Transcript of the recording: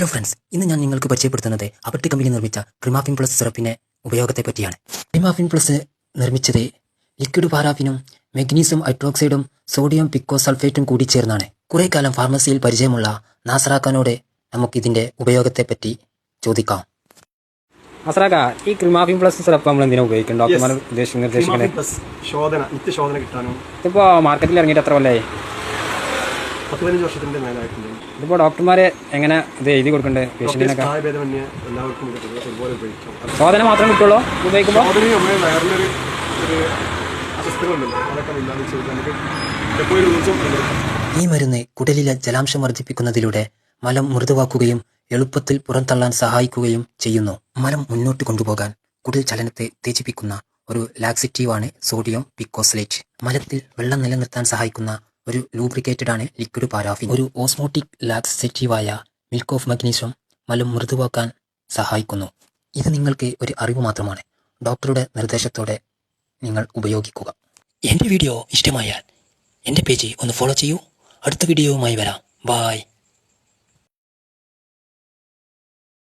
Hello friends, ഇന്ന് ഞാൻ നിങ്ങൾക്ക് പരിചയപ്പെടുത്തുന്നത് അബർട്ടി കമ്പനി നിർമ്മിച്ച ക്രിമാഫിൻ പ്ലസ് സിറപ്പിന്റെ ഉപയോഗത്തെ പറ്റിയാണ്. ക്രിമാഫിൻ പ്ലസ് നിർമ്മിച്ചത് ലിക്വിഡ് പാരാഫിനും മെഗ്നീഷ്യം ഹൈഡ്രോക്സൈഡും സോഡിയം പിക്കോസൾഫേറ്റും കൂടി ചേർന്നാണ്. കുറെ കാലം ഫാർമസിയിൽ പരിചയമുള്ള നാസറാക്കാനോട് നമുക്കിതിന്റെ ഉപയോഗത്തെ പറ്റി ചോദിക്കാം. നാസറാക്ക, ഈ ക്രിമാഫിൻ പ്ലസ് സിറപ്പ് നമ്മൾ എന്തിനാ ഉപയോഗിക്കും? ഡോക്ടർമാർ നിർദ്ദേശിക്കുന്നത് നിത്യശോധന കിട്ടാനും. ഇതിപ്പോ മാർക്കറ്റിൽ ഇറങ്ങിയിട്ട് എത്ര കൊല്ലായി? 15 വർഷത്തിന്റെ മേലായിട്ടുണ്ട്. ഇതിപ്പോ ഡോക്ടർമാരെ എങ്ങനെ ഇത് എഴുതി കൊടുക്കണ്ടേ പേഷ്യന്റിനൊക്കെ? എല്ലാവർക്കും ഒരുപോലെ ഉപയോഗിക്കാം. ശോധന മാത്രം കിട്ടുള്ളൂ ഉപയോഗിക്കുമ്പോൾ? ഈ മരുന്ന് കുടലിലെ ജലാംശം വർദ്ധിപ്പിക്കുന്നതിലൂടെ മലം മൃദുവാക്കുകയും എളുപ്പത്തിൽ പുറന്തള്ളാൻ സഹായിക്കുകയും ചെയ്യുന്നു. മലം മുന്നോട്ട് കൊണ്ടുപോകാൻ കുടൽ ചലനത്തെ ഉത്തേജിപ്പിക്കുന്ന ഒരു ലാക്സേറ്റീവാണ് സോഡിയം പിക്കോസലേറ്റ്. മലത്തിൽ വെള്ളം നിലനിർത്താൻ സഹായിക്കുന്ന ഒരു ലൂബ്രിക്കേറ്റഡ് ആണ് ലിക്വിഡ് പാരാഫിൻ. ഒരു ഓസ്മോട്ടിക് ലാക്സേറ്റീവായ മിൽക്ക് ഓഫ് മഗ്നീഷ്യം മലം മൃദുവാക്കാൻ സഹായിക്കുന്നു. ഇത് നിങ്ങൾക്ക് ഒരു അറിവ് മാത്രമാണ്. ഡോക്ടറുടെ നിർദ്ദേശത്തോടെ നിങ്ങൾ ഉപയോഗിക്കുക. എൻ്റെ വീഡിയോ ഇഷ്ടമായാൽ എൻ്റെ പേജ് ഒന്ന് ഫോളോ ചെയ്യൂ. അടുത്ത വീഡിയോയുമായി വരാം. ബൈ.